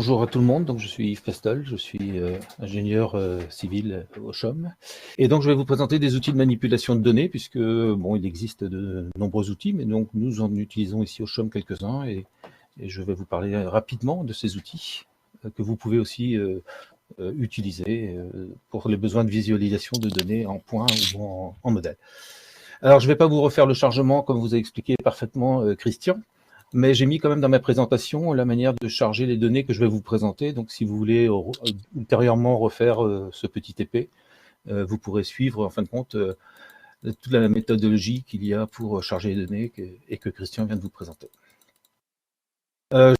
bonjour à tout le monde. Donc, je suis Yves Pestel, je suis ingénieur civil au CHUM. Et donc, je vais vous présenter des outils de manipulation de données, puisque, bon, il existe de nombreux outils, mais donc nous en utilisons ici au CHUM quelques-uns, et je vais vous parler rapidement de ces outils que vous pouvez aussi utiliser pour les besoins de visualisation de données en points ou en modèle. Alors, je ne vais pas vous refaire le chargement, comme vous a expliqué parfaitement Christian, mais j'ai mis quand même dans ma présentation la manière de charger les données que je vais vous présenter. Donc, si vous voulez ultérieurement refaire ce petit épée, vous pourrez suivre, en fin de compte, toute la méthodologie qu'il y a pour charger les données et que Christian vient de vous présenter.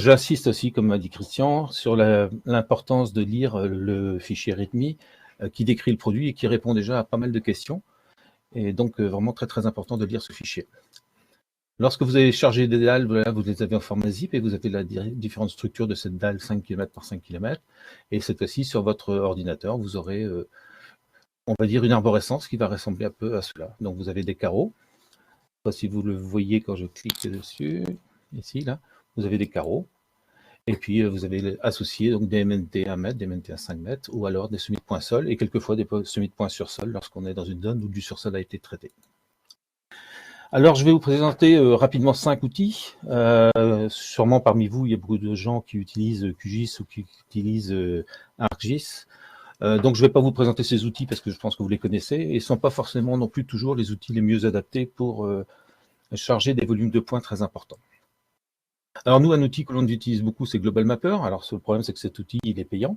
J'insiste aussi, comme m'a dit Christian, sur l'importance de lire le fichier README qui décrit le produit et qui répond déjà à pas mal de questions. Et donc, vraiment très très important de lire ce fichier. Lorsque vous avez chargé des dalles, voilà, vous les avez en format zip et vous avez la différente structure de cette dalle 5 km par 5 km. Et cette fois-ci, sur votre ordinateur, vous aurez, on va dire, une arborescence qui va ressembler un peu à cela. Donc, vous avez des carreaux. Je ne sais pas si vous le voyez quand je clique dessus. Ici, là, vous avez des carreaux. Et puis, vous avez associé donc, des MNT 1 mètre, des MNT à 5 mètres, ou alors des semis de point sol, et quelquefois des semis de point sur sol lorsqu'on est dans une zone où du sur-sol a été traité. Alors, je vais vous présenter rapidement 5 outils. Sûrement parmi vous, il y a beaucoup de gens qui utilisent QGIS ou qui utilisent ArcGIS. Donc, je ne vais pas vous présenter ces outils parce que je pense que vous les connaissez et ne sont pas forcément non plus toujours les outils les mieux adaptés pour charger des volumes de points très importants. Alors nous, un outil que l'on utilise beaucoup, c'est Global Mapper. Alors le problème, c'est que cet outil, il est payant,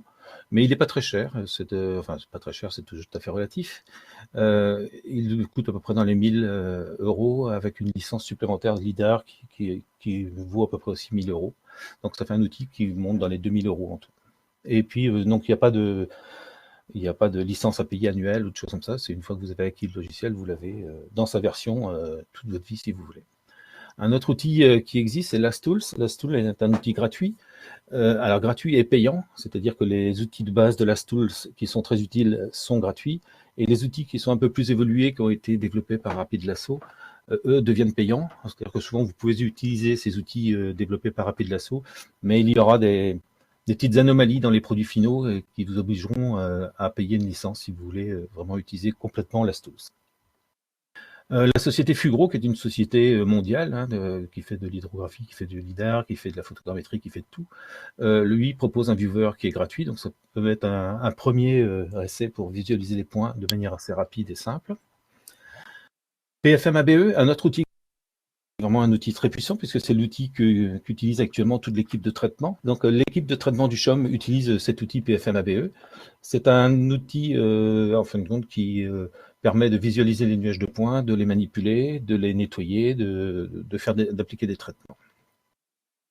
mais il n'est pas très cher. Enfin, c'est pas très cher, c'est tout à fait relatif. Il coûte à peu près dans les 1000 euros avec une licence supplémentaire de LIDAR qui vaut à peu près aussi 1000 euros. Donc ça fait un outil qui monte dans les 2000 euros en tout. Et puis, donc il n'y a pas de licence à payer annuelle ou de choses comme ça. C'est une fois que vous avez acquis le logiciel, vous l'avez dans sa version toute votre vie si vous voulez. Un autre outil qui existe, c'est LastTools. LastTools est un outil gratuit. Alors, gratuit et payant, c'est-à-dire que les outils de base de LastTools qui sont très utiles sont gratuits, et les outils qui sont un peu plus évolués, qui ont été développés par RapidLasso, eux deviennent payants. C'est-à-dire que souvent, vous pouvez utiliser ces outils développés par RapidLasso, mais il y aura des petites anomalies dans les produits finaux qui vous obligeront à payer une licence si vous voulez vraiment utiliser complètement LastTools. La société Fugro, qui est une société mondiale qui fait de l'hydrographie, qui fait du LIDAR, qui fait de la photogrammétrie, qui fait de tout, lui propose un viewer qui est gratuit, donc ça peut être un premier essai pour visualiser les points de manière assez rapide et simple. PFM-ABE, un autre outil, vraiment un outil très puissant, puisque c'est l'outil qu'utilise actuellement toute l'équipe de traitement. Donc l'équipe de traitement du CHUM utilise cet outil PFM-ABE. C'est un outil, en fin de compte, qui permet de visualiser les nuages de points, de les manipuler, de les nettoyer, d'appliquer des traitements.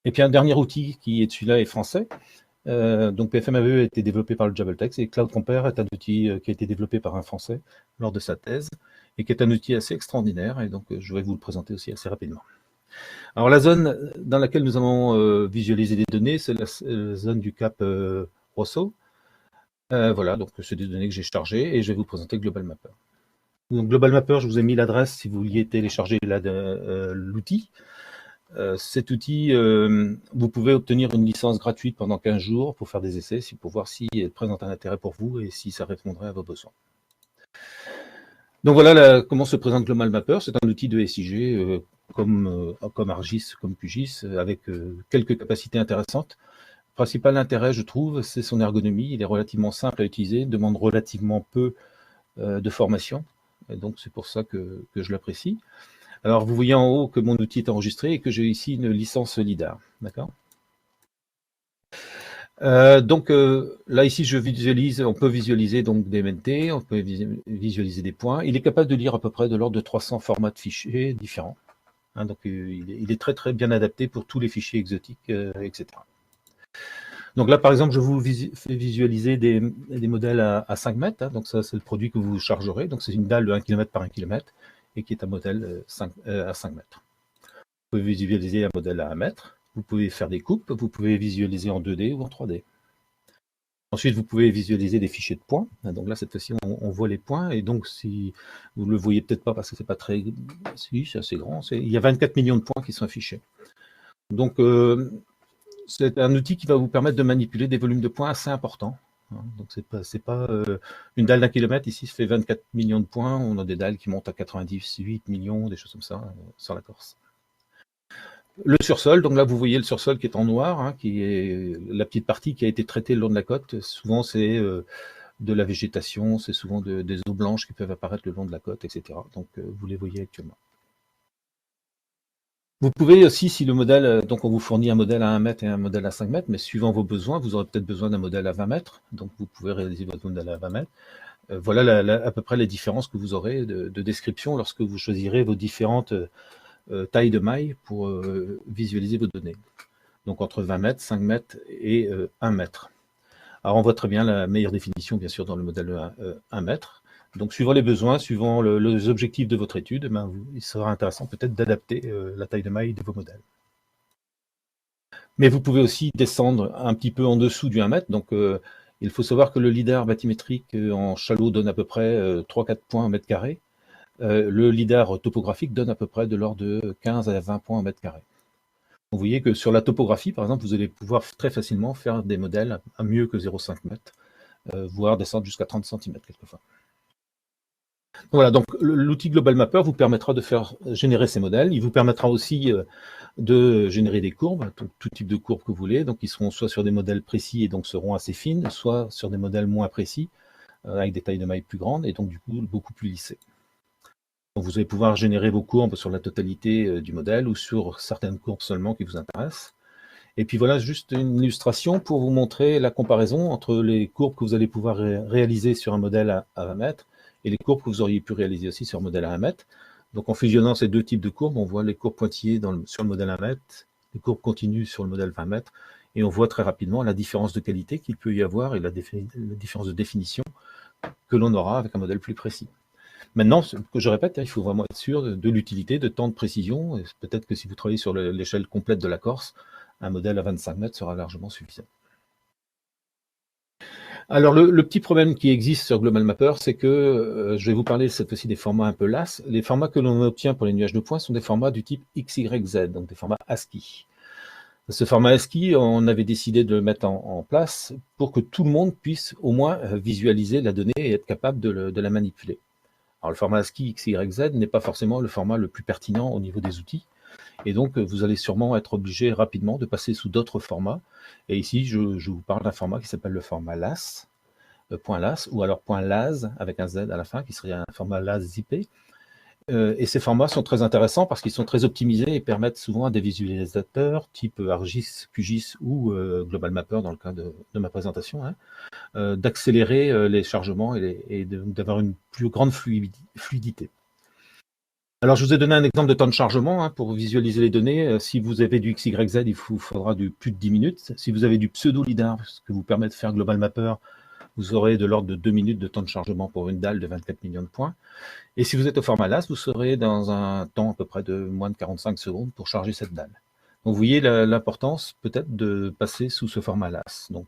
Et puis un dernier outil qui est celui-là est français. Donc PFM-ABE a été développé par le JableTex et Cloud Compare est un outil qui a été développé par un Français lors de sa thèse et qui est un outil assez extraordinaire, et donc je vais vous le présenter aussi assez rapidement. Alors la zone dans laquelle nous allons visualiser les données, c'est la zone du Cap Rosso. Voilà, donc c'est des données que j'ai chargées et je vais vous présenter Global Mapper. Donc Global Mapper, je vous ai mis l'adresse si vous vouliez télécharger l'outil. Cet outil, vous pouvez obtenir une licence gratuite pendant 15 jours pour faire des essais, pour voir si elle présente un intérêt pour vous et si ça répondrait à vos besoins. Donc voilà comment se présente Global Mapper. C'est un outil de SIG comme ArcGIS, comme QGIS, avec quelques capacités intéressantes. Le principal intérêt, je trouve, c'est son ergonomie. Il est relativement simple à utiliser, demande relativement peu de formation. Et donc c'est pour ça que je l'apprécie. Alors vous voyez en haut que mon outil est enregistré et que j'ai ici une licence LIDAR. D'accord. Donc là ici je visualise, on peut visualiser donc des MNT, on peut visualiser des points. Il est capable de lire à peu près de l'ordre de 300 formats de fichiers différents. Hein, donc il est très très bien adapté pour tous les fichiers exotiques, etc. Donc là par exemple je vous fais visualiser des modèles à 5 mètres. Hein, donc ça c'est le produit que vous chargerez. Donc c'est une dalle de 1 km par 1 km et qui est un modèle à 5 mètres. Vous pouvez visualiser un modèle à 1 mètre. Vous pouvez faire des coupes, vous pouvez visualiser en 2D ou en 3D. Ensuite, vous pouvez visualiser des fichiers de points. Donc là, cette fois-ci, on voit les points. Et donc, si vous ne le voyez peut-être pas parce que c'est pas très... Si, c'est assez grand. Il y a 24 millions de points qui sont affichés. Donc, C'est un outil qui va vous permettre de manipuler des volumes de points assez importants. Donc c'est pas une dalle d'1 kilomètre, ici ça fait 24 millions de points, on a des dalles qui montent à 98 millions, des choses comme ça, sur la Corse. Le sursol, donc là vous voyez le sursol qui est en noir, hein, qui est la petite partie qui a été traitée le long de la côte. Souvent c'est de la végétation, c'est souvent des eaux blanches qui peuvent apparaître le long de la côte, etc. Donc vous les voyez actuellement. Vous pouvez aussi, si le modèle, donc on vous fournit un modèle à 1 mètre et un modèle à 5 mètres, mais suivant vos besoins, vous aurez peut-être besoin d'un modèle à 20 mètres, donc vous pouvez réaliser votre modèle à 20 mètres. Voilà à peu près les différences que vous aurez de description lorsque vous choisirez vos différentes tailles de mailles pour visualiser vos données. Donc entre 20 mètres, 5 mètres et 1 mètre. Alors on voit très bien la meilleure définition, bien sûr, dans le modèle 1 mètre. Donc, suivant les besoins, suivant les objectifs de votre étude, il sera intéressant peut-être d'adapter la taille de maille de vos modèles. Mais vous pouvez aussi descendre un petit peu en dessous du 1 mètre. Donc, il faut savoir que le lidar bathymétrique en shallow donne à peu près 3-4 points au mètre carré. Le lidar topographique donne à peu près de l'ordre de 15 à 20 points au mètre carré. Vous voyez que sur la topographie, par exemple, vous allez pouvoir très facilement faire des modèles à mieux que 0,5 mètres, voire descendre jusqu'à 30 cm quelquefois. Voilà, donc l'outil Global Mapper vous permettra de faire générer ces modèles. Il vous permettra aussi de générer des courbes, tout type de courbes que vous voulez. Donc ils seront soit sur des modèles précis et donc seront assez fines, soit sur des modèles moins précis, avec des tailles de mailles plus grandes et donc du coup beaucoup plus lissées. Donc vous allez pouvoir générer vos courbes sur la totalité du modèle ou sur certaines courbes seulement qui vous intéressent. Et puis voilà, juste une illustration pour vous montrer la comparaison entre les courbes que vous allez pouvoir réaliser sur un modèle à 20 mètres et les courbes que vous auriez pu réaliser aussi sur un modèle à 1 mètre. Donc en fusionnant ces deux types de courbes, on voit les courbes pointillées sur le modèle 1 mètre, les courbes continues sur le modèle 20 mètres, et on voit très rapidement la différence de qualité qu'il peut y avoir et la différence de définition que l'on aura avec un modèle plus précis. Maintenant, ce que je répète, il faut vraiment être sûr de l'utilité de tant de précision. Peut-être que si vous travaillez sur l'échelle complète de la Corse, un modèle à 25 mètres sera largement suffisant. Alors, le petit problème qui existe sur Global Mapper, c'est que je vais vous parler cette fois-ci des formats un peu LAS. Les formats que l'on obtient pour les nuages de points sont des formats du type XYZ, donc des formats ASCII. Ce format ASCII, on avait décidé de le mettre en place pour que tout le monde puisse au moins visualiser la donnée et être capable de la manipuler. Alors, le format ASCII XYZ n'est pas forcément le format le plus pertinent au niveau des outils. Et donc, vous allez sûrement être obligé rapidement de passer sous d'autres formats. Et ici, je vous parle d'un format qui s'appelle le format LAS, .las, ou alors .laz avec un Z à la fin, qui serait un format LAS-ZIP. Et ces formats sont très intéressants parce qu'ils sont très optimisés et permettent souvent à des visualisateurs type ArcGIS, QGIS ou Global Mapper dans le cas de ma présentation, hein, d'accélérer les chargements et d'avoir une plus grande fluidité. Alors, je vous ai donné un exemple de temps de chargement hein, pour visualiser les données. Si vous avez du XYZ, il vous faudra du plus de 10 minutes. Si vous avez du pseudo-lidar, ce que vous permet de faire Global Mapper, vous aurez de l'ordre de 2 minutes de temps de chargement pour une dalle de 24 millions de points. Et si vous êtes au format LAS, vous serez dans un temps à peu près de moins de 45 secondes pour charger cette dalle. Donc, vous voyez l'importance peut-être de passer sous ce format LAS. Donc,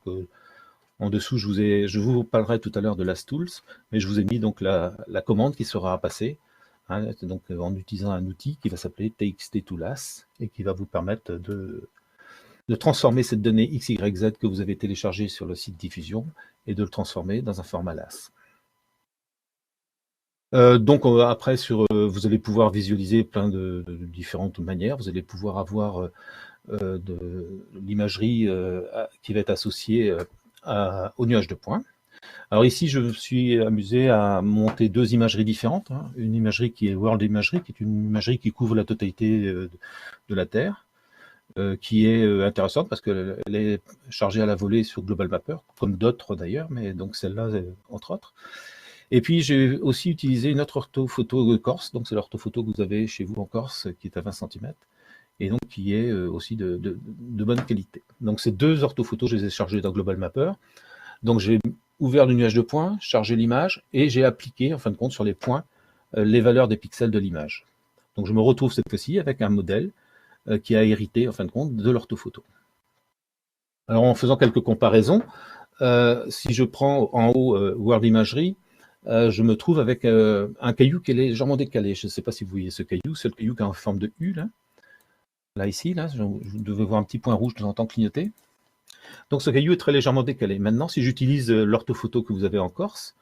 en dessous, je vous parlerai tout à l'heure de LAS Tools, mais je vous ai mis donc la commande qui sera à passer. Hein, donc en utilisant un outil qui va s'appeler TXT2LAS et qui va vous permettre de transformer cette donnée XYZ que vous avez téléchargée sur le site Diffusion et de le transformer dans un format LAS. Donc après, vous allez pouvoir visualiser plein de différentes manières. Vous allez pouvoir avoir de l'imagerie qui va être associée au nuage de points. Alors ici, je me suis amusé à monter deux imageries différentes. Hein. Une imagerie qui est World Imagery, qui est une imagerie qui couvre la totalité de la Terre, qui est intéressante parce qu'elle est chargée à la volée sur Global Mapper, comme d'autres d'ailleurs, mais donc celle-là, entre autres. Et puis, j'ai aussi utilisé une autre orthophoto Corse, donc c'est l'orthophoto que vous avez chez vous en Corse, qui est à 20 cm, et donc qui est aussi de bonne qualité. Donc ces deux orthophotos, je les ai chargées dans Global Mapper. Donc j'ai ouvert le nuage de points, chargé l'image, et j'ai appliqué, en fin de compte, sur les points, les valeurs des pixels de l'image. Donc je me retrouve cette fois-ci avec un modèle qui a hérité, en fin de compte, de l'orthophoto. Alors en faisant quelques comparaisons, si je prends en haut World Imagery, je me trouve avec un caillou qui est légèrement décalé. Je ne sais pas si vous voyez ce caillou, c'est le caillou qui est en forme de U, là. là ici, là, vous devez voir un petit point rouge de temps en temps clignoter. Donc ce caillou est très légèrement décalé. Maintenant, si j'utilise l'orthophoto que vous avez en Corse,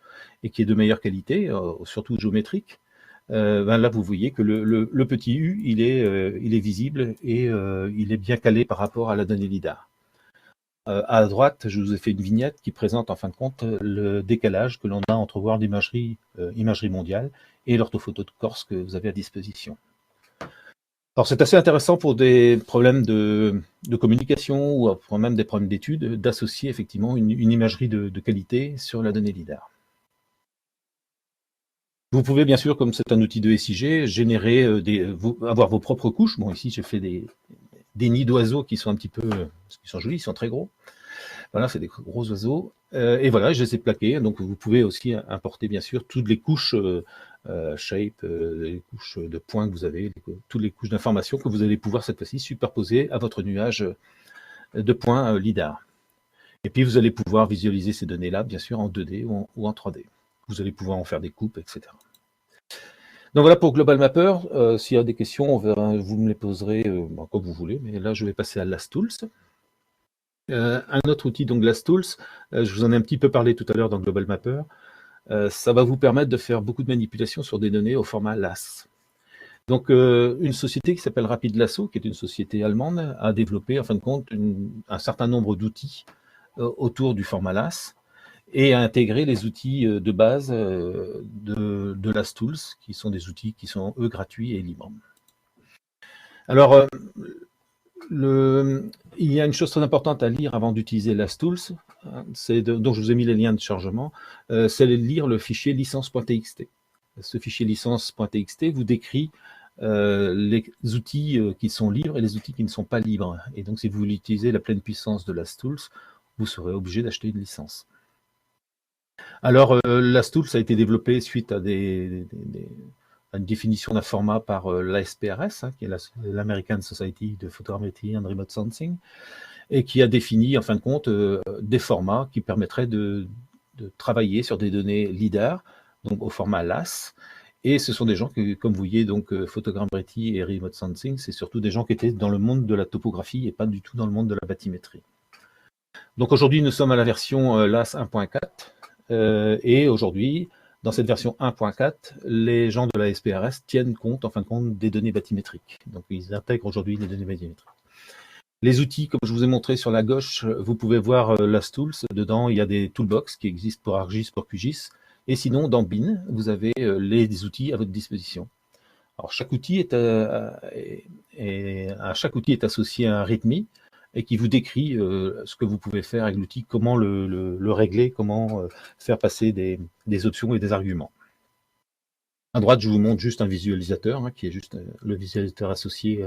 et qui est de meilleure qualité, surtout géométrique, ben là vous voyez que le petit U, il est visible et il est bien calé par rapport à la donnée LIDAR. À droite, je vous ai fait une vignette qui présente en fin de compte le décalage que l'on a entre World Imagerie, imagerie mondiale, et l'orthophoto de Corse que vous avez à disposition. Alors c'est assez intéressant pour des problèmes de communication ou pour même des problèmes d'études d'associer effectivement une imagerie de qualité sur la donnée LIDAR. Vous pouvez bien sûr, comme c'est un outil de SIG, générer avoir vos propres couches. Bon, ici j'ai fait des nids d'oiseaux qui sont un petit peu, qui sont jolis, ils sont très gros. Voilà, c'est des gros oiseaux. Et voilà, je les ai plaqués. Donc vous pouvez aussi importer bien sûr toutes les couches shape, les couches de points que vous avez, toutes les couches d'informations que vous allez pouvoir cette fois-ci superposer à votre nuage de points LIDAR. Et puis vous allez pouvoir visualiser ces données-là, bien sûr, en 2D ou en 3D. Vous allez pouvoir en faire des coupes, etc. Donc voilà pour Global Mapper. S'il y a des questions, vous me les poserez comme vous voulez. Mais là, je vais passer à LastTools. Un autre outil, donc LastTools, je vous en ai un petit peu parlé tout à l'heure dans Global Mapper. Ça va vous permettre de faire beaucoup de manipulations sur des données au format LAS. Donc, une société qui s'appelle RapidLasso, qui est une société allemande, a développé, en fin de compte, un certain nombre d'outils autour du format LAS et a intégré les outils de base de LastTools, qui sont des outils qui sont, eux, gratuits et libres. Alors, il y a une chose très importante à lire avant d'utiliser LastTools, dont je vous ai mis les liens de chargement, c'est de lire le fichier licence.txt. Ce fichier licence.txt vous décrit les outils qui sont libres et les outils qui ne sont pas libres. Et donc, si vous voulez utiliser la pleine puissance de LastTools, vous serez obligé d'acheter une licence. Alors, LastTools a été développé suite à une définition d'un format par l'ASPRS, qui est l'American Society de Photogrammetry and Remote Sensing, et qui a défini, en fin de compte, des formats qui permettraient de travailler sur des données LIDAR, donc au format LAS. Et ce sont des gens qui, comme vous voyez, donc photogrammetry et remote sensing, c'est surtout des gens qui étaient dans le monde de la topographie et pas du tout dans le monde de la bathymétrie. Donc aujourd'hui, nous sommes à la version LAS 1.4 et aujourd'hui, dans cette version 1.4, les gens de la SPRS tiennent compte, en fin de compte, des données bathymétriques. Donc ils intègrent aujourd'hui les données bathymétriques. Les outils, comme je vous ai montré sur la gauche, vous pouvez voir LastTools. Dedans, il y a des toolbox qui existent pour ArcGIS, pour QGIS. Et sinon, dans BIN, vous avez les outils à votre disposition. Alors, chaque outil à chaque outil est associé à un README et qui vous décrit ce que vous pouvez faire avec l'outil, comment le régler, comment faire passer des options et des arguments. À droite, je vous montre juste un visualisateur, qui est juste le visualisateur associé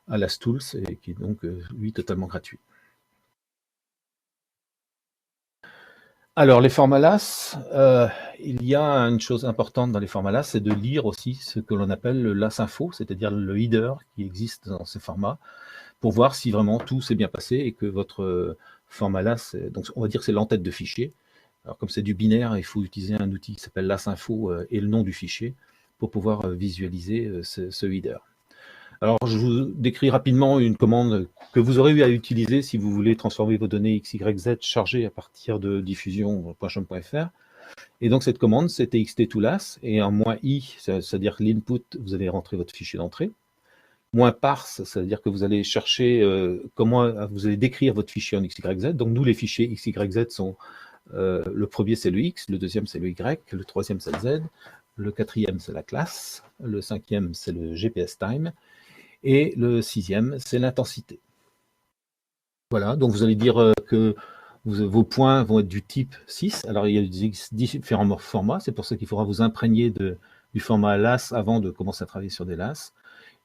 à LastTools et qui est donc, lui, totalement gratuit. Alors, les formats LAS, il y a une chose importante dans les formats LAS, c'est de lire aussi ce que l'on appelle le LAS Info, c'est-à-dire le header qui existe dans ces formats, pour voir si vraiment tout s'est bien passé et que votre format LAS, donc on va dire que c'est l'entête de fichier. Alors, comme c'est du binaire, il faut utiliser un outil qui s'appelle LAS Info et le nom du fichier pour pouvoir visualiser ce header. Alors, je vous décris rapidement une commande que vous aurez eu à utiliser si vous voulez transformer vos données XYZ chargées à partir de diffusion.chom.fr. Et donc, cette commande, c'est txt to las, et en -i, c'est-à-dire que l'input, vous allez rentrer votre fichier d'entrée. -parse, c'est-à-dire que vous allez chercher comment vous allez décrire votre fichier en XYZ. Donc, nous, les fichiers XYZ sont, le premier, c'est le X, le deuxième, c'est le Y, le troisième, c'est le Z, le quatrième, c'est la classe, le cinquième, c'est le GPS time, et le sixième, c'est l'intensité. Voilà, donc vous allez dire que vos points vont être du type 6. Alors, il y a différents formats, c'est pour ça qu'il faudra vous imprégner du format LAS avant de commencer à travailler sur des LAS.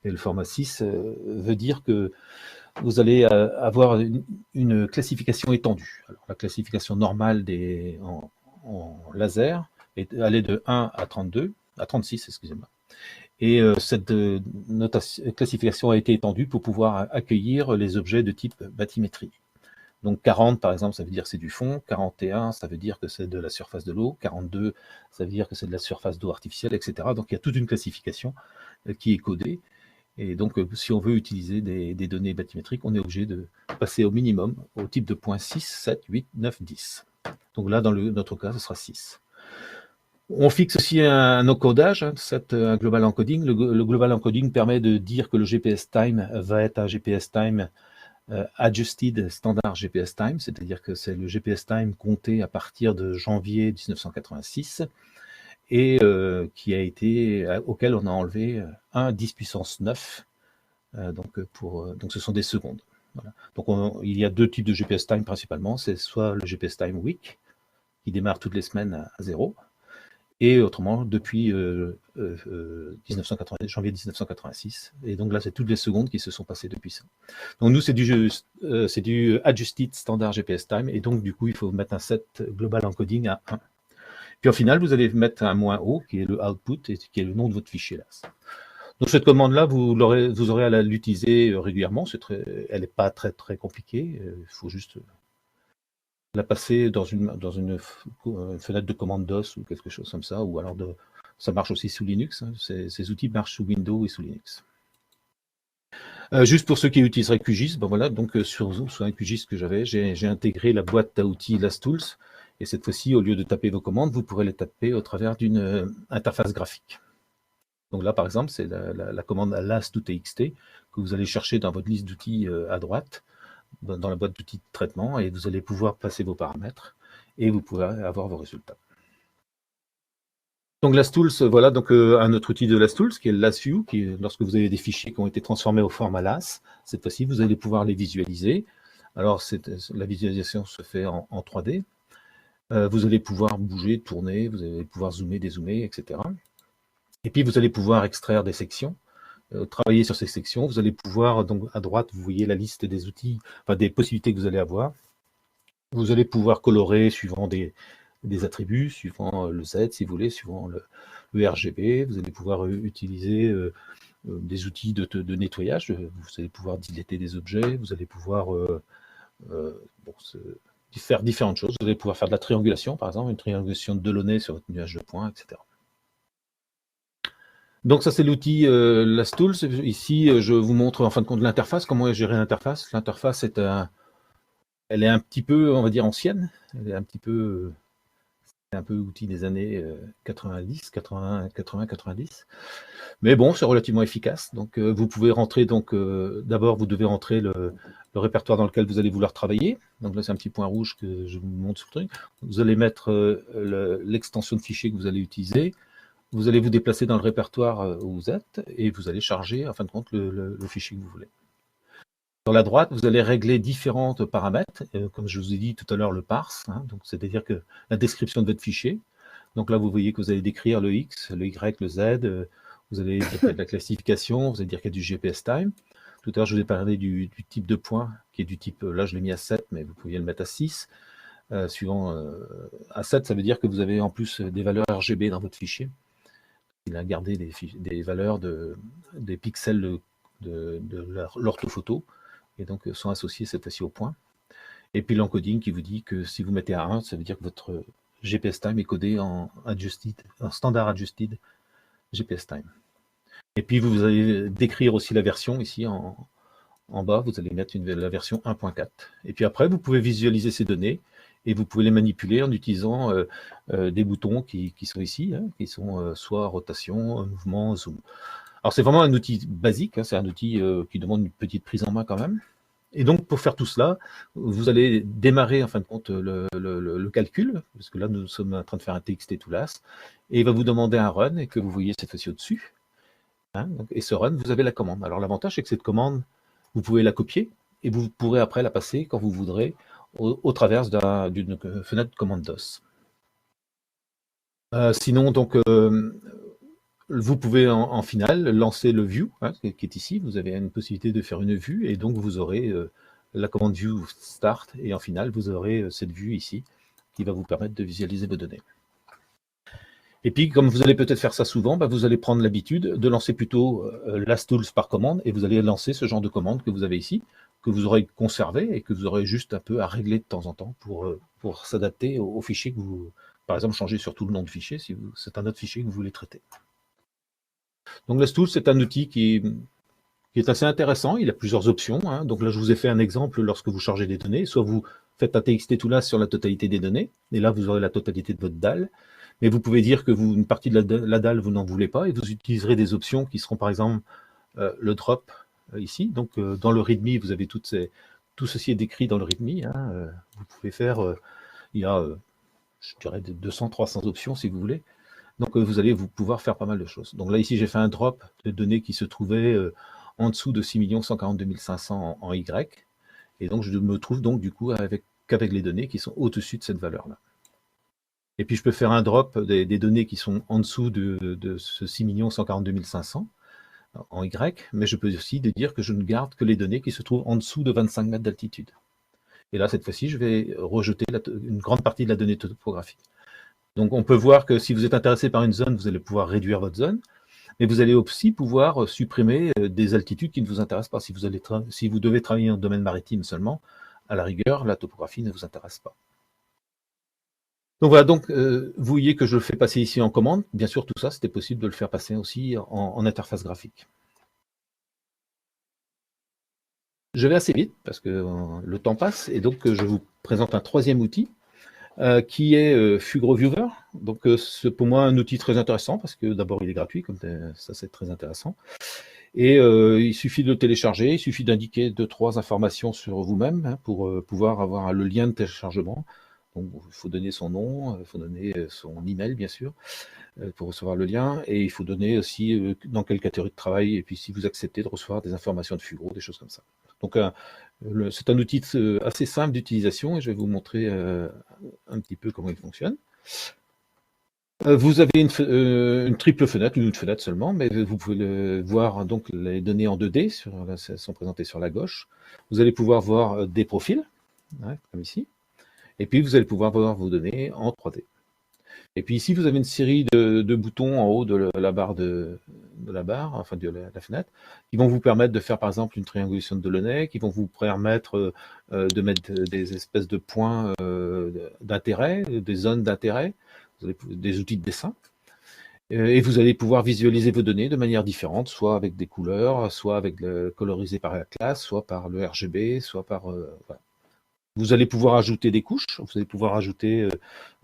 Et le format 6 veut dire que vous allez avoir une classification étendue. Alors, la classification normale en laser est allée de 1 à 32, à 36, excusez-moi. Et cette classification a été étendue pour pouvoir accueillir les objets de type bathymétrie. Donc 40, par exemple, ça veut dire que c'est du fond. 41, ça veut dire que c'est de la surface de l'eau. 42, ça veut dire que c'est de la surface d'eau artificielle, etc. Donc il y a toute une classification qui est codée. Et donc, si on veut utiliser des données bathymétriques, on est obligé de passer au minimum au type de point 6, 7, 8, 9, 10. Donc là, dans notre cas, ce sera 6. On fixe aussi un encodage, un global encoding. Le global encoding permet de dire que le GPS time va être un GPS time adjusted standard GPS time, c'est-à-dire que c'est le GPS time compté à partir de janvier 1986 et auquel on a enlevé 1 10 puissance 9. Donc ce sont des secondes. Voilà. Donc il y a deux types de GPS time principalement, c'est soit le GPS time week, qui démarre toutes les semaines à 0, et autrement depuis janvier 1986. Et donc là, c'est toutes les secondes qui se sont passées depuis ça. Donc nous, c'est du adjusted standard GPS time, et donc du coup, il faut mettre un set global encoding à 1. Puis au final, vous allez mettre un -O, qui est le output, et qui est le nom de votre fichier LAS. Donc cette commande-là, vous aurez à l'utiliser régulièrement. Elle n'est pas très très compliquée. Il faut juste la passer dans une fenêtre de commande DOS ou quelque chose comme ça, ou alors ça marche aussi sous Linux. Ces outils marchent sous Windows et sous Linux. Juste pour ceux qui utiliseraient QGIS, ben voilà, donc sur un QGIS que j'avais, j'ai intégré la boîte à outils LastTools, et cette fois-ci, au lieu de taper vos commandes, vous pourrez les taper au travers d'une interface graphique. Donc là, par exemple, c'est la commande last2txt que vous allez chercher dans votre liste d'outils à droite, dans la boîte d'outils de traitement, et vous allez pouvoir passer vos paramètres et vous pourrez avoir vos résultats. Donc LastTools, voilà donc un autre outil de LastTools qui est LastView, qui lorsque vous avez des fichiers qui ont été transformés au format LAS, cette fois-ci vous allez pouvoir les visualiser. Alors la visualisation se fait en 3D. Vous allez pouvoir bouger, tourner, vous allez pouvoir zoomer, dézoomer, etc. Et puis vous allez pouvoir extraire des sections. Travailler sur ces sections, vous allez pouvoir, donc à droite, vous voyez la liste des outils, enfin des possibilités que vous allez avoir. Vous allez pouvoir colorer suivant des attributs, suivant le Z si vous voulez, suivant le RGB. Vous allez pouvoir utiliser des outils de nettoyage. Vous allez pouvoir dilater des objets. Vous allez pouvoir faire différentes choses. Vous allez pouvoir faire de la triangulation, par exemple, une triangulation de Delaunay sur votre nuage de points, etc. Donc ça c'est l'outil LastTools. Ici je vous montre en fin de compte l'interface, comment gérer l'interface. L'interface elle est un petit peu, on va dire, ancienne. Elle est un peu outil des années 90, 80, 80, 90. Mais bon, c'est relativement efficace. Donc vous pouvez rentrer, d'abord vous devez rentrer le répertoire dans lequel vous allez vouloir travailler. Donc là c'est un petit point rouge que je vous montre sur le truc. Vous allez mettre l'extension de fichier que vous allez utiliser. Vous allez vous déplacer dans le répertoire où vous êtes et vous allez charger, en fin de compte, le fichier que vous voulez. Sur la droite, vous allez régler différents paramètres, comme je vous ai dit tout à l'heure, le parse, donc c'est-à-dire que la description de votre fichier. Donc là, vous voyez que vous allez décrire le X, le Y, le Z, vous allez dire de la classification, vous allez dire qu'il y a du GPS time. Tout à l'heure, je vous ai parlé du type de point, qui est du type, là je l'ai mis à 7, mais vous pouviez le mettre à 6. Suivant à 7, ça veut dire que vous avez en plus des valeurs RGB dans votre fichier. Il a gardé des valeurs des pixels de l'orthophoto, et donc sont associés cette fois-ci au point. Et puis l'encoding qui vous dit que si vous mettez à 1, ça veut dire que votre GPS time est codé en standard adjusted GPS time. Et puis vous allez décrire aussi la version ici en bas, vous allez mettre la version 1.4. Et puis après, vous pouvez visualiser ces données et vous pouvez les manipuler en utilisant des boutons qui sont ici, qui sont soit rotation, mouvement, zoom. Alors c'est vraiment un outil basique, c'est un outil qui demande une petite prise en main quand même. Et donc pour faire tout cela, vous allez démarrer en fin de compte le calcul, parce que là nous sommes en train de faire un TXT to LAS, et il va vous demander un run, et que vous voyez cette fois-ci au-dessus. Et ce run, vous avez la commande. Alors l'avantage c'est que cette commande, vous pouvez la copier, et vous pourrez après la passer quand vous voudrez au travers d'une fenêtre de commande DOS. Sinon, donc, vous pouvez en finale lancer le view, qui est ici. Vous avez une possibilité de faire une vue, et donc vous aurez la commande view start, et en finale, vous aurez cette vue ici, qui va vous permettre de visualiser vos données. Et puis, comme vous allez peut-être faire ça souvent, vous allez prendre l'habitude de lancer plutôt LastTools par commande, et vous allez lancer ce genre de commande que vous avez ici, que vous aurez conservé et que vous aurez juste un peu à régler de temps en temps pour s'adapter au fichier que vous, par exemple, changer surtout le nom de fichier si c'est un autre fichier que vous voulez traiter. Donc LastTools, c'est un outil qui qui est assez intéressant. Il a plusieurs options, hein. Donc là, je vous ai fait un exemple lorsque vous chargez des données. Soit vous faites un TXT toLAS sur la totalité des données, et là, vous aurez la totalité de votre DAL. Mais vous pouvez dire que une partie de la DAL, vous n'en voulez pas, et vous utiliserez des options qui seront par exemple le drop ici. Donc dans le README, vous avez tout ceci est décrit dans le README, hein. Vous pouvez faire, il y a, je dirais, 200-300 options si vous voulez. Donc vous allez pouvoir faire pas mal de choses. Donc là, ici, j'ai fait un drop de données qui se trouvaient en dessous de 6 142 500 en Y. Et donc, je me trouve donc du coup qu'avec les données qui sont au-dessus de cette valeur-là. Et puis, je peux faire un drop des données qui sont en dessous de ce 6 142 500 en Y, mais je peux aussi dire que je ne garde que les données qui se trouvent en dessous de 25 mètres d'altitude. Et là, cette fois-ci, je vais rejeter une grande partie de la donnée topographique. Donc, on peut voir que si vous êtes intéressé par une zone, vous allez pouvoir réduire votre zone, mais vous allez aussi pouvoir supprimer des altitudes qui ne vous intéressent pas. Si vous devez travailler en domaine maritime seulement, à la rigueur, la topographie ne vous intéresse pas. Donc voilà, vous voyez que je le fais passer ici en commande. Bien sûr, tout ça, c'était possible de le faire passer aussi en interface graphique. Je vais assez vite parce que le temps passe, et donc je vous présente un troisième outil qui est Fugro Viewer. Donc c'est pour moi un outil très intéressant parce que d'abord il est gratuit, comme ça c'est très intéressant. Et il suffit de le télécharger, il suffit d'indiquer 2-3 informations sur vous-même, hein, pour pouvoir avoir le lien de téléchargement. Donc il faut donner son nom, il faut donner son email bien sûr, pour recevoir le lien, et il faut donner aussi dans quelle catégorie de travail, et puis si vous acceptez de recevoir des informations de Fugro, des choses comme ça. Donc c'est un outil assez simple d'utilisation, et je vais vous montrer un petit peu comment il fonctionne. Vous avez une triple fenêtre, une fenêtre seulement, mais vous pouvez voir donc les données en 2D, elles sont présentées sur la gauche. Vous allez pouvoir voir des profils, hein, comme ici, et puis vous allez pouvoir voir vos données en 3D. Et puis ici, vous avez une série de boutons en haut de la barre enfin de la fenêtre, qui vont vous permettre de faire par exemple une triangulation de Delaunay, qui vont vous permettre de mettre des espèces de points d'intérêt, des zones d'intérêt, des outils de dessin. Et vous allez pouvoir visualiser vos données de manière différente, soit avec des couleurs, soit colorisé par la classe, soit par le RGB, soit par... voilà. Vous allez pouvoir ajouter des couches, vous allez pouvoir ajouter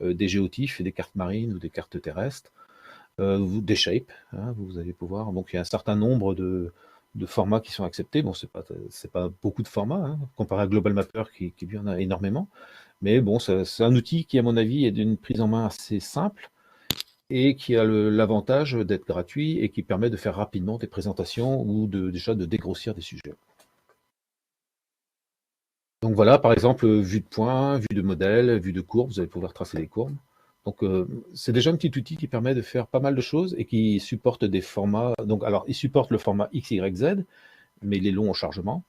des géotifs et des cartes marines ou des cartes terrestres, des shapes, hein, vous allez pouvoir... Donc il y a un certain nombre de formats qui sont acceptés. Bon, c'est pas beaucoup de formats, hein, comparé à Global Mapper qui lui en a énormément. Mais bon, c'est un outil qui, à mon avis, est d'une prise en main assez simple et qui a l'avantage d'être gratuit et qui permet de faire rapidement des présentations ou déjà de dégrossir des sujets. Donc voilà, par exemple, vue de point, vue de modèle, vue de courbe, vous allez pouvoir tracer des courbes. Donc c'est déjà un petit outil qui permet de faire pas mal de choses et qui supporte des formats. Donc alors, il supporte le format XYZ, mais il est long en chargement.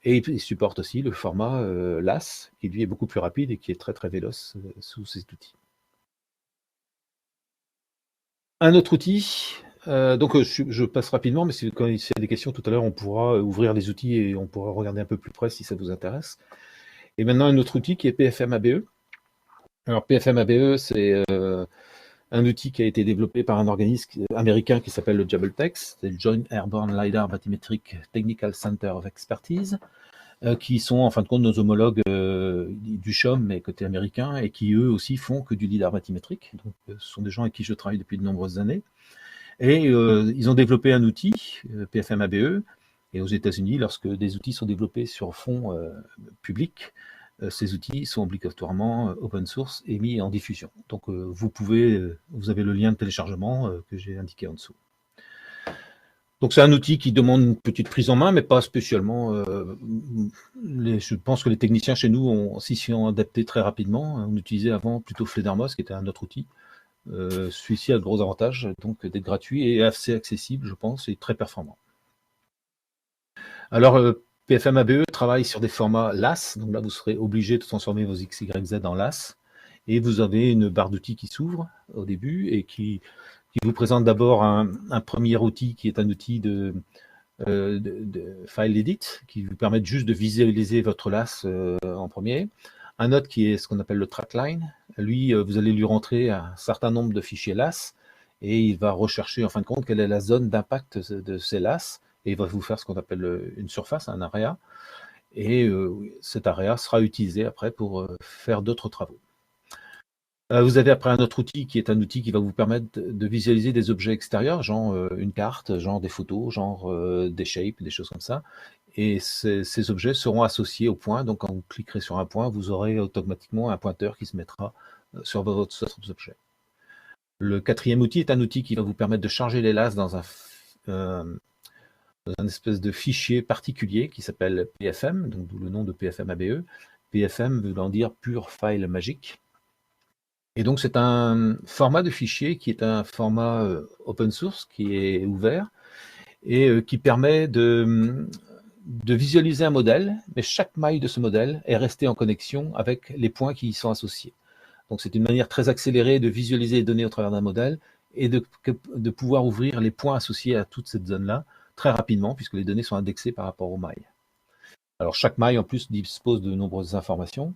Et il supporte aussi le format LAS, qui lui est beaucoup plus rapide et qui est très très véloce sous cet outil. Un autre outil, donc je passe rapidement, mais quand il y a des questions tout à l'heure, on pourra ouvrir les outils et on pourra regarder un peu plus près si ça vous intéresse. Et maintenant, un autre outil qui est PFM-ABE. Alors PFM-ABE, c'est un outil qui a été développé par un organisme américain qui s'appelle le JABLTEX, c'est le Joint Airborne LiDAR Bathymetric Technical Center of Expertise, qui sont en fin de compte nos homologues du CHOM, mais côté américain, et qui eux aussi font que du LiDAR bathymétrique. Donc ce sont des gens avec qui je travaille depuis de nombreuses années. Et ils ont développé un outil, PFM-ABE, et aux États-Unis, lorsque des outils sont développés sur fond public, ces outils sont obligatoirement open source et mis en diffusion. Donc vous avez le lien de téléchargement que j'ai indiqué en dessous. Donc c'est un outil qui demande une petite prise en main, mais pas spécialement. Je pense que les techniciens chez nous s'y sont adaptés très rapidement. On utilisait avant plutôt Fledermaus, qui était un autre outil. Celui-ci a le gros avantage donc d'être gratuit et assez accessible, je pense, et très performant. Alors PFM-ABE travaille sur des formats LAS, donc là vous serez obligé de transformer vos XYZ en LAS, et vous avez une barre d'outils qui s'ouvre au début et qui vous présente d'abord un premier outil qui est un outil de file edit, qui vous permet juste de visualiser votre LAS en premier. Un autre qui est ce qu'on appelle le trackline. Lui, vous allez lui rentrer un certain nombre de fichiers LAS et il va rechercher en fin de compte quelle est la zone d'impact de ces LAS et il va vous faire ce qu'on appelle une surface, un area, et cet area sera utilisé après pour faire d'autres travaux. Vous avez après un autre outil qui est un outil qui va vous permettre de visualiser des objets extérieurs, genre une carte, genre des photos, genre des shapes, des choses comme ça. Et ces objets seront associés au point. Donc quand vous cliquerez sur un point, vous aurez automatiquement un pointeur qui se mettra sur votre objet. Le quatrième outil est un outil qui va vous permettre de charger les lastres dans un espèce de fichier particulier qui s'appelle PFM, donc d'où le nom de PFM ABE. PFM voulant dire Pure File Magic. Et donc c'est un format de fichier qui est un format open source, qui est ouvert, et qui permet de visualiser un modèle, mais chaque maille de ce modèle est restée en connexion avec les points qui y sont associés. Donc c'est une manière très accélérée de visualiser les données au travers d'un modèle et de pouvoir ouvrir les points associés à toute cette zone-là très rapidement, puisque les données sont indexées par rapport aux mailles. Alors chaque maille en plus dispose de nombreuses informations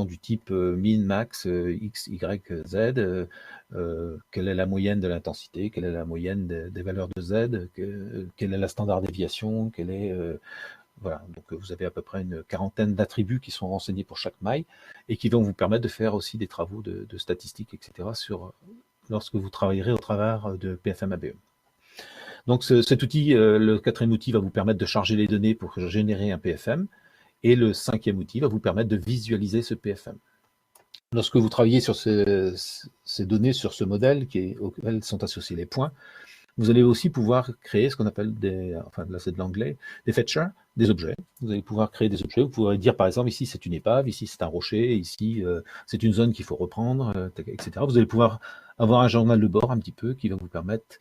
du type min, max, x, y, z, quelle est la moyenne de l'intensité, quelle est la moyenne des valeurs de z, quelle est la standard déviation, voilà, donc vous avez à peu près une quarantaine d'attributs qui sont renseignés pour chaque maille et qui vont vous permettre de faire aussi des travaux de statistiques, etc. Lorsque vous travaillerez au travers de PFM ABE. Donc cet outil, le quatrième outil va vous permettre de charger les données pour générer un PFM. Et le cinquième outil va vous permettre de visualiser ce PFM. Lorsque vous travaillez sur ces données, sur ce modèle auquel sont associés les points, vous allez aussi pouvoir créer ce qu'on appelle là c'est de l'anglais, des fetchers, des objets. Vous allez pouvoir créer des objets. Vous pourrez dire par exemple ici c'est une épave, ici c'est un rocher, ici c'est une zone qu'il faut reprendre, etc. Vous allez pouvoir avoir un journal de bord un petit peu qui va vous permettre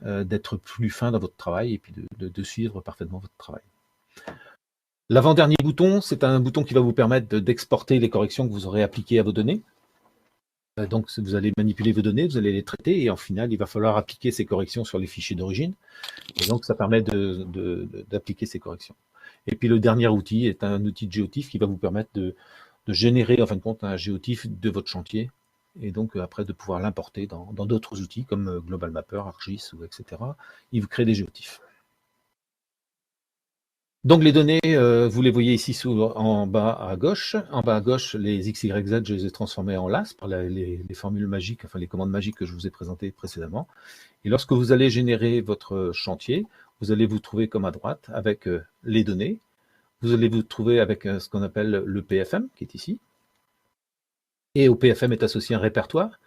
d'être plus fin dans votre travail et puis de suivre parfaitement votre travail. L'avant-dernier bouton, c'est un bouton qui va vous permettre d'exporter les corrections que vous aurez appliquées à vos données. Donc, vous allez manipuler vos données, vous allez les traiter, et en final, il va falloir appliquer ces corrections sur les fichiers d'origine. Et donc, ça permet d'appliquer ces corrections. Et puis, le dernier outil est un outil de géotiff qui va vous permettre de générer, en fin de compte, un géotiff de votre chantier, et donc, après, de pouvoir l'importer dans d'autres outils, comme Global Mapper, ArcGIS, etc. Il vous crée des géotiffs. Donc les données, vous les voyez ici en bas à gauche. En bas à gauche, les X, Y, Z, je les ai transformés en LAS par les formules magiques, enfin les commandes magiques que je vous ai présentées précédemment. Et lorsque vous allez générer votre chantier, vous allez vous trouver comme à droite avec les données. Vous allez vous trouver avec ce qu'on appelle le PFM, qui est ici. Et au PFM est associé un répertoire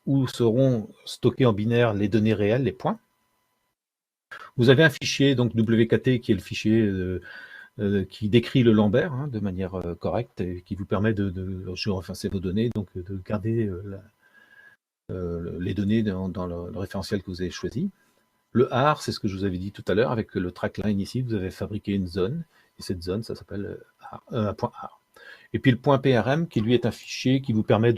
où seront stockés en binaire les données réelles, les points. Vous avez un fichier, donc WKT, qui est le fichier qui décrit le Lambert de manière correcte et qui vous permet de géoréférencer vos données, donc de garder les données dans le référentiel que vous avez choisi. Le AR, c'est ce que je vous avais dit tout à l'heure, avec le trackline ici, vous avez fabriqué une zone, et cette zone, ça s'appelle un point AR. Et puis le point PRM, qui lui est un fichier qui vous permet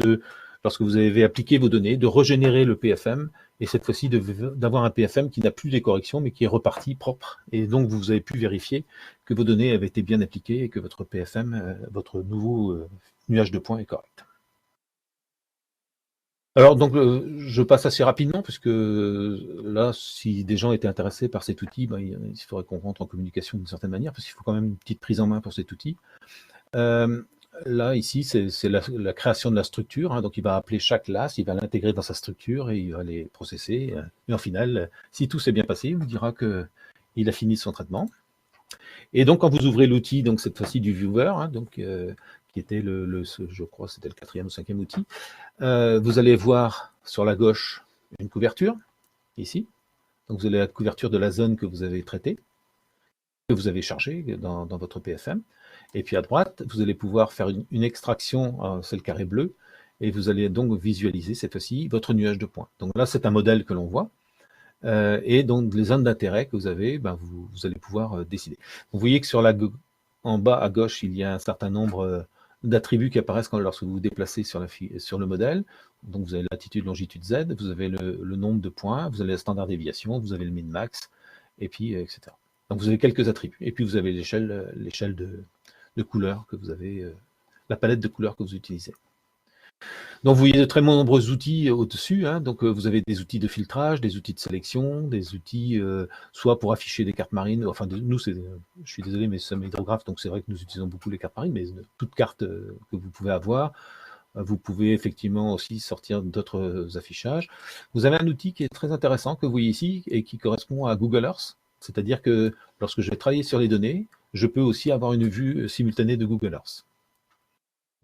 lorsque vous avez appliqué vos données, de régénérer le PFM, et cette fois-ci d'avoir un PFM qui n'a plus des corrections, mais qui est reparti propre. Et donc vous avez pu vérifier que vos données avaient été bien appliquées et que votre PFM, votre nouveau nuage de points est correct. Alors donc je passe assez rapidement, puisque là, si des gens étaient intéressés par cet outil, il faudrait qu'on rentre en communication d'une certaine manière, parce qu'il faut quand même une petite prise en main pour cet outil. Là, ici, c'est la création de la structure. Donc, il va appeler chaque LAS, il va l'intégrer dans sa structure et il va les processer. Et en final, si tout s'est bien passé, il vous dira qu'il a fini son traitement. Et donc, quand vous ouvrez l'outil, donc cette fois-ci du viewer, qui était je crois, c'était le quatrième ou cinquième outil, vous allez voir sur la gauche une couverture, ici. Donc, vous avez la couverture de la zone que vous avez traitée, que vous avez chargée dans votre PFM. Et puis à droite, vous allez pouvoir faire une extraction, c'est le carré bleu, et vous allez donc visualiser cette fois-ci votre nuage de points. Donc là, c'est un modèle que l'on voit, et donc les zones d'intérêt que vous avez, vous allez pouvoir décider. Vous voyez que en bas à gauche, il y a un certain nombre d'attributs qui apparaissent lorsque vous vous déplacez sur le modèle. Donc vous avez latitude, longitude Z, vous avez le nombre de points, vous avez la standard déviation, vous avez le min-max, et puis etc. Donc vous avez quelques attributs. Et puis vous avez l'échelle de couleurs que vous avez, la palette de couleurs que vous utilisez. Donc, vous voyez de très nombreux outils au-dessus, hein. Donc, vous avez des outils de filtrage, des outils de sélection, des outils soit pour afficher des cartes marines. Enfin, nous, je suis désolé, mais sommes hydrographes, donc c'est vrai que nous utilisons beaucoup les cartes marines, mais toute carte que vous pouvez avoir. Vous pouvez effectivement aussi sortir d'autres affichages. Vous avez un outil qui est très intéressant que vous voyez ici et qui correspond à Google Earth. C'est-à-dire que lorsque je vais travailler sur les données, je peux aussi avoir une vue simultanée de Google Earth.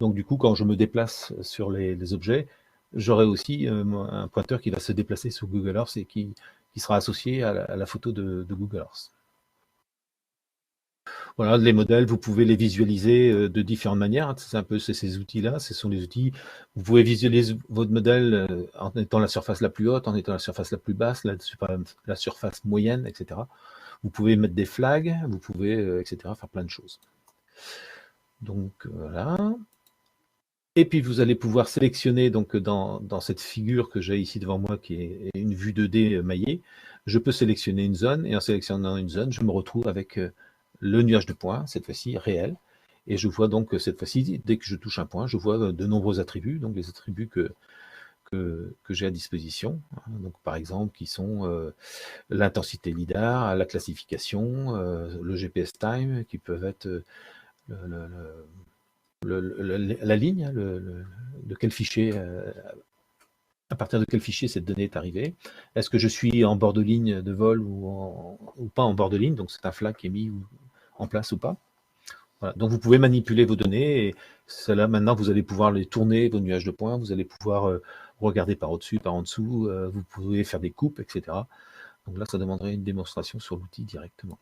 Donc du coup, quand je me déplace sur les objets, j'aurai aussi un pointeur qui va se déplacer sur Google Earth et qui sera associé à la photo de Google Earth. Voilà, les modèles, vous pouvez les visualiser de différentes manières. C'est un peu ces outils-là, ce sont les outils. Vous pouvez visualiser votre modèle en étant la surface la plus haute, en étant la surface la plus basse, la surface moyenne, etc. Vous pouvez mettre des flags, vous pouvez, etc., faire plein de choses. Donc voilà. Et puis vous allez pouvoir sélectionner donc dans cette figure que j'ai ici devant moi, qui est une vue 2D maillée, je peux sélectionner une zone, et en sélectionnant une zone, je me retrouve avec le nuage de points, cette fois-ci réel, et je vois donc cette fois-ci, dès que je touche un point, je vois de nombreux attributs, donc les attributs que j'ai à disposition, hein. Donc par exemple qui sont l'intensité lidar, la classification, le GPS time, qui peuvent être la ligne, de quel fichier, à partir de quel fichier cette donnée est arrivée. Est-ce que je suis en bord de ligne de vol ou pas en bord de ligne, donc c'est un flag qui est mis en place ou pas. Voilà. Donc vous pouvez manipuler vos données, et cela maintenant vous allez pouvoir les tourner, vos nuages de points, vous allez pouvoir regarder par au-dessus, par en dessous, vous pouvez faire des coupes, etc. Donc là, ça demanderait une démonstration sur l'outil directement.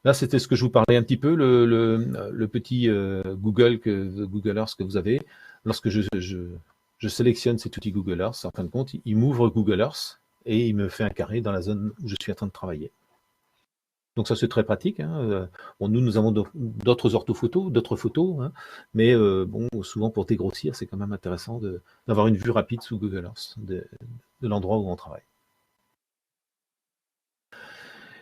Là, c'était ce que je vous parlais un petit peu, le petit Google Earth que vous avez. Lorsque je sélectionne cet outil Google Earth, en fin de compte, il m'ouvre Google Earth et il me fait un carré dans la zone où je suis en train de travailler. Donc ça, c'est très pratique, hein. Bon, nous avons d'autres orthophotos, d'autres photos, hein, mais bon, souvent pour dégrossir, c'est quand même intéressant d'avoir une vue rapide sous Google Earth de l'endroit où on travaille.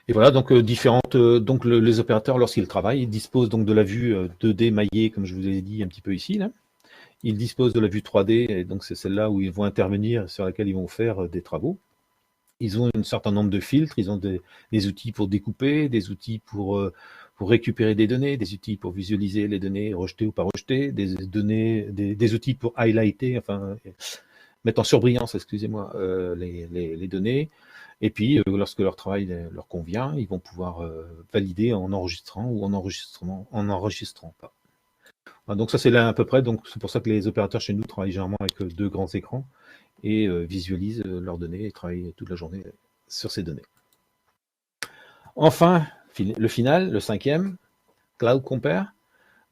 Et voilà, donc donc les opérateurs, lorsqu'ils travaillent, ils disposent donc de la vue 2D maillée, comme je vous ai dit un petit peu ici, là. Ils disposent de la vue 3D, et donc c'est celle-là où ils vont intervenir, sur laquelle ils vont faire des travaux. Ils ont un certain nombre de filtres, ils ont des outils pour découper, des outils pour récupérer des données, des outils pour visualiser les données rejetées ou pas rejetées, des outils pour highlighter, enfin mettre en surbrillance, excusez-moi, les données. Et puis, lorsque leur travail leur convient, ils vont pouvoir valider en enregistrant ou en enregistrant pas. Voilà, donc ça, c'est là à peu près. Donc c'est pour ça que les opérateurs chez nous travaillent généralement avec deux grands écrans et visualisent leurs données et travaillent toute la journée sur ces données. Enfin, le final, le cinquième, Cloud Compare,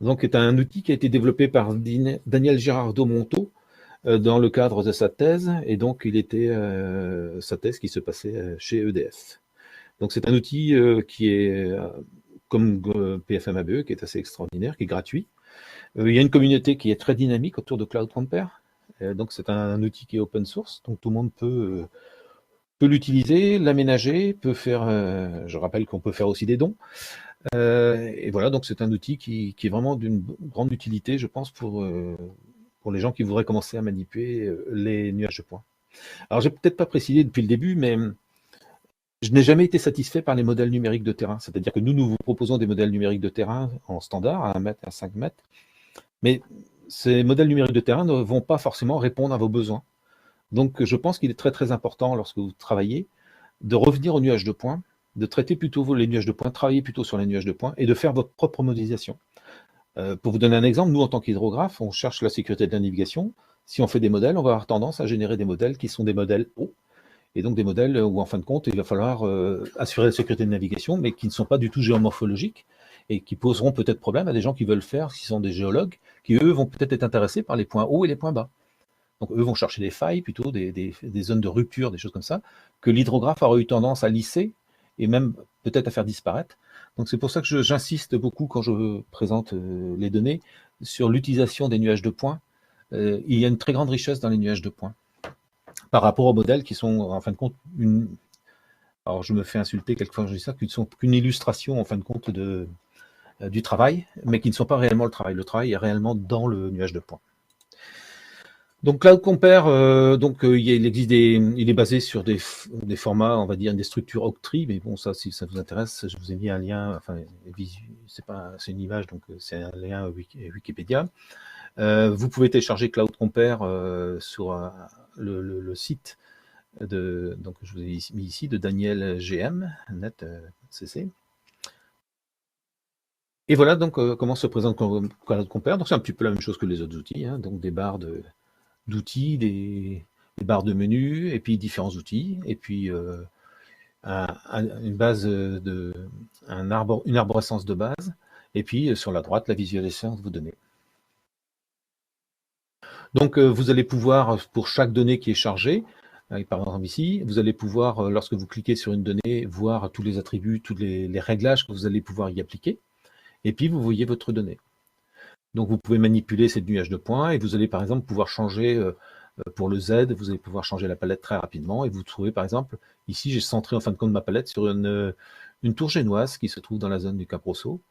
donc est un outil qui a été développé par Daniel Girardot-Monteau dans le cadre de sa thèse, et donc il était sa thèse qui se passait chez EDF. Donc c'est un outil qui est comme PFMABE, qui est assez extraordinaire, qui est gratuit. Il y a une communauté qui est très dynamique autour de Cloud Compare. Donc c'est un outil qui est open source, donc tout le monde peut l'utiliser, l'aménager, peut faire. Je rappelle qu'on peut faire aussi des dons. Et voilà, donc c'est un outil qui est vraiment d'une grande utilité, je pense, pour les gens qui voudraient commencer à manipuler les nuages de points. Alors, j'ai peut-être pas précisé depuis le début, mais je n'ai jamais été satisfait par les modèles numériques de terrain. C'est-à-dire que nous vous proposons des modèles numériques de terrain en standard, à 1 mètre, à 5 mètres, mais ces modèles numériques de terrain ne vont pas forcément répondre à vos besoins. Donc, je pense qu'il est très très important, lorsque vous travaillez, de revenir aux nuages de points, de traiter plutôt les nuages de points, travailler plutôt sur les nuages de points, et de faire votre propre modélisation. Pour vous donner un exemple, nous, en tant qu'hydrographe, on cherche la sécurité de la navigation. Si on fait des modèles, on va avoir tendance à générer des modèles qui sont des modèles hauts, et donc des modèles où, en fin de compte, il va falloir assurer la sécurité de navigation, mais qui ne sont pas du tout géomorphologiques, et qui poseront peut-être problème à des gens qui veulent faire, qui sont des géologues, qui, eux, vont peut-être être intéressés par les points hauts et les points bas. Donc, eux vont chercher des failles, plutôt des zones de rupture, des choses comme ça, que l'hydrographe aura eu tendance à lisser, et même peut-être à faire disparaître. Donc c'est pour ça que j'insiste beaucoup, quand je présente les données, sur l'utilisation des nuages de points. Il y a une très grande richesse dans les nuages de points, par rapport aux modèles qui sont, en fin de compte, alors je me fais insulter quelquefois quand je dis ça, qui ne sont qu'une illustration, en fin de compte, du travail, mais qui ne sont pas réellement le travail. Le travail est réellement dans le nuage de points. Donc Cloud Compare, il existe il est basé sur des formats, on va dire, des structures Octree, mais bon, ça, si ça vous intéresse, je vous ai mis un lien, enfin, c'est une image, donc c'est un lien Wikipédia. Vous pouvez télécharger Cloud Compare sur le site donc je vous ai mis ici, de Daniel GM, net CC. Et voilà donc comment se présente Cloud Compare. Donc c'est un petit peu la même chose que les autres outils, hein, donc des barres d'outils, des barres de menu, et puis différents outils, et puis une base une arborescence de base, et puis sur la droite, la visualisation de vos données. Donc vous allez pouvoir, pour chaque donnée qui est chargée, par exemple ici, vous allez pouvoir, lorsque vous cliquez sur une donnée, voir tous les attributs, tous les réglages que vous allez pouvoir y appliquer, et puis vous voyez votre donnée. Donc vous pouvez manipuler cette nuage de points, et vous allez par exemple pouvoir changer, pour le Z, vous allez pouvoir changer la palette très rapidement, et vous trouvez par exemple, ici j'ai centré en fin de compte ma palette sur une tour génoise qui se trouve dans la zone du Cap Rosso,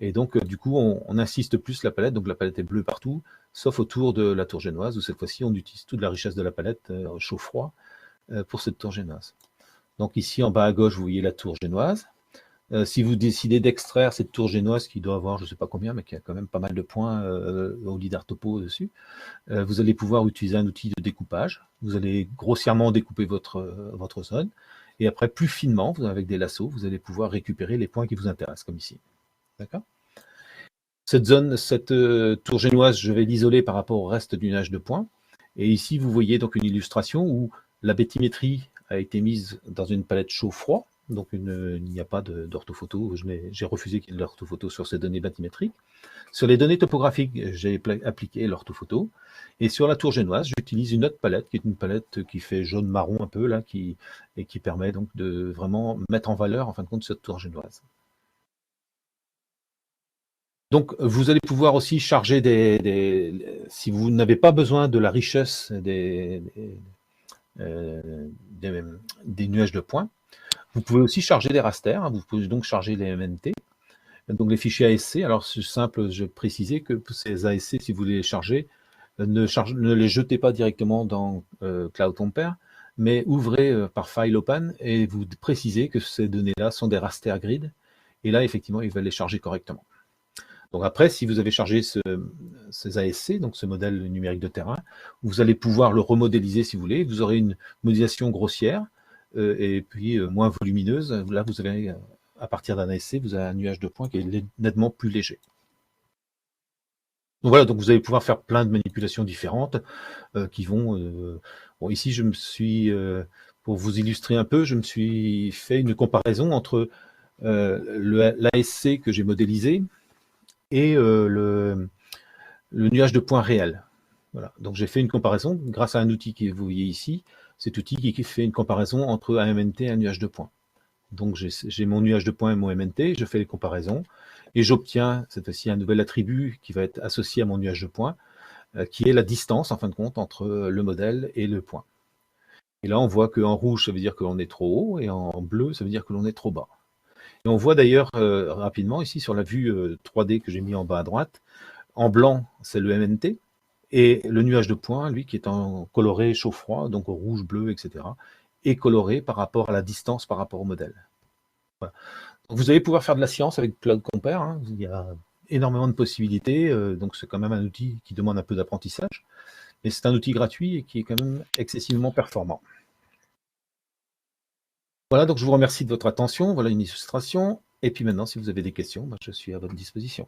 et donc du coup on insiste plus la palette, donc la palette est bleue partout, sauf autour de la tour génoise, où cette fois-ci on utilise toute la richesse de la palette chaud-froid pour cette tour génoise. Donc ici en bas à gauche vous voyez la tour génoise. Si vous décidez d'extraire cette tour génoise qui doit avoir je ne sais pas combien, mais qui a quand même pas mal de points au lidar topo dessus, vous allez pouvoir utiliser un outil de découpage. Vous allez grossièrement découper votre zone, et après plus finement, avec des lassos, vous allez pouvoir récupérer les points qui vous intéressent, comme ici. D'accord ? Cette zone, cette tour génoise, je vais l'isoler par rapport au reste du nuage de points. Et ici, vous voyez donc une illustration où la bathymétrie a été mise dans une palette chaud-froid. Donc il n'y a pas d'orthophoto. J'ai refusé qu'il y ait de l'orthophoto sur ces données bathymétriques. Sur les données topographiques, j'ai appliqué l'orthophoto. Et sur la tour génoise, j'utilise une autre palette, qui est une palette qui fait jaune-marron un peu, là, et qui permet donc de vraiment mettre en valeur, en fin de compte, cette tour génoise. Donc, vous allez pouvoir aussi charger si vous n'avez pas besoin de la richesse des nuages de points, vous pouvez aussi charger des rasters, hein, vous pouvez donc charger les MNT, donc les fichiers ASC. Alors, c'est simple, je précisais que ces ASC, si vous voulez les charger, ne les jetez pas directement dans Cloud Compare, mais ouvrez par file open et vous précisez que ces données-là sont des raster grid, et là, effectivement, il va les charger correctement. Donc après, si vous avez chargé ces ASC, donc ce modèle numérique de terrain, vous allez pouvoir le remodéliser si vous voulez. Vous aurez une modélisation grossière et puis moins volumineuse. Là, vous avez, à partir d'un ASC, vous avez un nuage de points qui est nettement plus léger. Donc voilà, donc vous allez pouvoir faire plein de manipulations différentes qui vont... bon, ici, je me suis, pour vous illustrer un peu, je me suis fait une comparaison entre l'ASC que j'ai modélisé et le nuage de points réel. Voilà. Donc j'ai fait une comparaison grâce à un outil que vous voyez ici. Cet outil qui fait une comparaison entre un MNT et un nuage de points. Donc j'ai mon nuage de points et mon MNT, je fais les comparaisons et j'obtiens cette fois-ci un nouvel attribut qui va être associé à mon nuage de points, qui est la distance en fin de compte entre le modèle et le point. Et là on voit qu'en rouge ça veut dire que l'on est trop haut et en bleu ça veut dire que l'on est trop bas. Et on voit d'ailleurs rapidement ici sur la vue 3D que j'ai mis en bas à droite, en blanc c'est le MNT, et le nuage de points, lui, qui est en coloré chaud-froid, donc au rouge, bleu, etc., est coloré par rapport à la distance par rapport au modèle. Voilà. Donc vous allez pouvoir faire de la science avec Cloud Compare, hein. Il y a énormément de possibilités, donc c'est quand même un outil qui demande un peu d'apprentissage, mais c'est un outil gratuit et qui est quand même excessivement performant. Voilà, donc je vous remercie de votre attention, voilà une illustration, et puis maintenant, si vous avez des questions, je suis à votre disposition.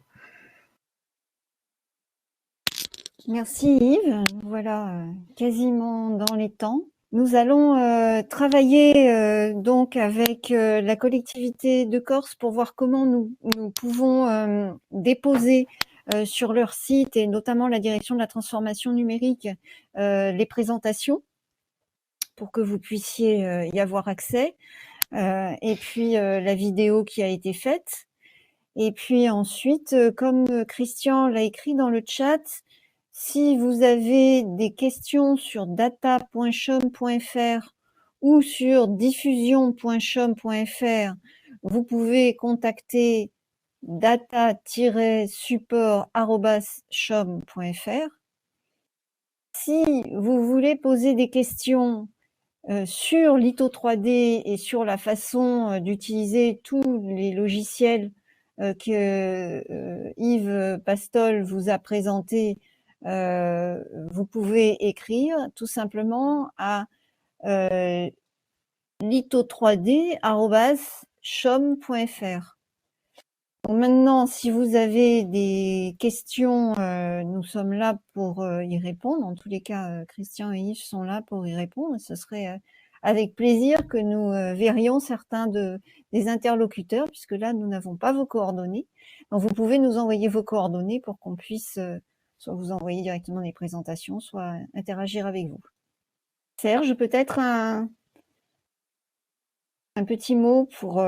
Merci Yves, voilà quasiment dans les temps. Nous allons travailler donc avec la collectivité de Corse pour voir comment nous pouvons déposer sur leur site et notamment la direction de la transformation numérique les présentations pour que vous puissiez y avoir accès et puis la vidéo qui a été faite. Et puis ensuite, comme Christian l'a écrit dans le chat, si vous avez des questions sur data.chom.fr ou sur diffusion.chom.fr, vous pouvez contacter data-support@chom.fr. Si vous voulez poser des questions sur Litho 3D et sur la façon d'utiliser tous les logiciels que Yves Pastol vous a présentés, vous pouvez écrire tout simplement à litho3d@chom.fr. Donc maintenant, si vous avez des questions, nous sommes là pour y répondre. En tous les cas, Christian et Yves sont là pour y répondre. Ce serait avec plaisir que nous verrions certains des interlocuteurs, puisque là, nous n'avons pas vos coordonnées. Donc, vous pouvez nous envoyer vos coordonnées pour qu'on puisse soit vous envoyer directement des présentations, soit interagir avec vous. Serge, peut-être un petit mot pour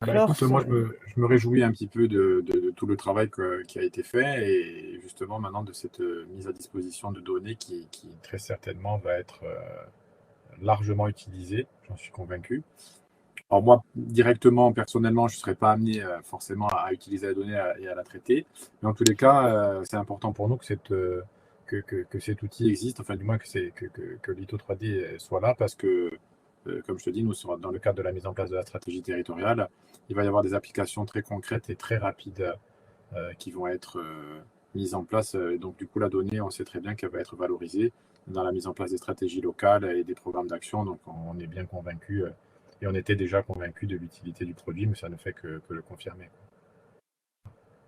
Écoute, moi, je me réjouis un petit peu de tout le travail qui a été fait et justement maintenant de cette mise à disposition de données qui très certainement va être largement utilisée, j'en suis convaincu. Alors moi, directement, personnellement, je ne serais pas amené forcément à utiliser la donnée et à la traiter, mais en tous les cas, c'est important pour nous que cet outil existe, enfin du moins que Litho 3D soit là parce que comme je te dis, nous, dans le cadre de la mise en place de la stratégie territoriale, il va y avoir des applications très concrètes et très rapides qui vont être mises en place. Et donc, du coup, la donnée, on sait très bien qu'elle va être valorisée dans la mise en place des stratégies locales et des programmes d'action. Donc, on est bien convaincus et on était déjà convaincus de l'utilité du produit, mais ça ne fait que le confirmer.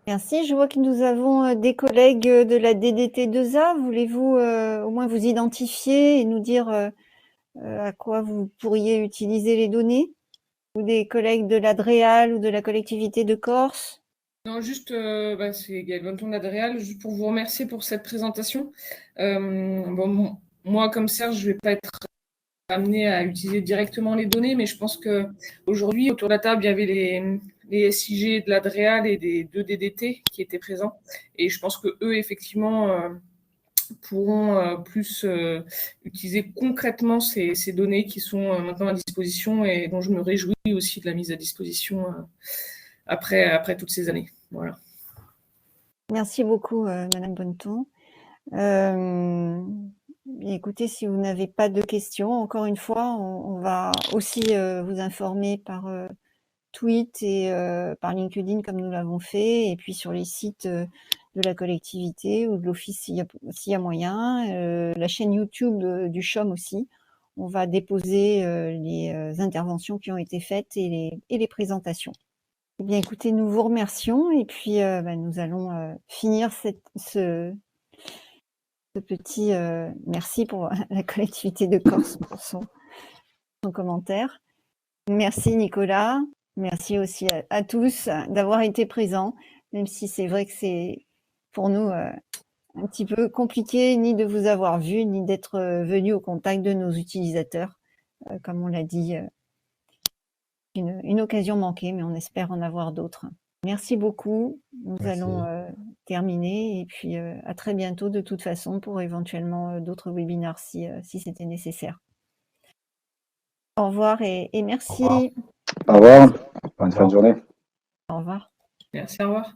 Merci. Je vois que nous avons des collègues de la DDT2A. Voulez-vous au moins vous identifier et nous dire à quoi vous pourriez utiliser les données? Ou des collègues de l'Adréal ou de la collectivité de Corse? Non, juste, c'est Gaëlle Bonton d'Adréal, juste pour vous remercier pour cette présentation. Moi, comme Serge, je ne vais pas être amené à utiliser directement les données, mais je pense qu'aujourd'hui, autour de la table, il y avait les SIG de l'Adréal et des 2 DDT qui étaient présents. Et je pense qu'eux, effectivement, pourront plus utiliser concrètement ces données qui sont maintenant à disposition et dont je me réjouis aussi de la mise à disposition après toutes ces années. Voilà. Merci beaucoup, Madame Bonneton. Écoutez, si vous n'avez pas de questions, encore une fois, on va aussi vous informer par tweet et par LinkedIn comme nous l'avons fait, et puis sur les sites de la collectivité ou de l'office s'il y a moyen, la chaîne YouTube du CHOM aussi. On va déposer les interventions qui ont été faites et les présentations. Eh bien, écoutez, nous vous remercions et puis nous allons finir ce petit merci pour la collectivité de Corse pour son commentaire. Merci Nicolas, merci aussi à tous d'avoir été présents, même si c'est vrai que c'est pour nous un petit peu compliqué ni de vous avoir vu, ni d'être venu au contact de nos utilisateurs. Comme on l'a dit, une occasion manquée, mais on espère en avoir d'autres. Merci beaucoup. Nous allons terminer et puis à très bientôt de toute façon pour éventuellement d'autres webinaires si c'était nécessaire. Au revoir et merci. Au revoir. Bonne fin de journée. Au revoir. Merci, au revoir.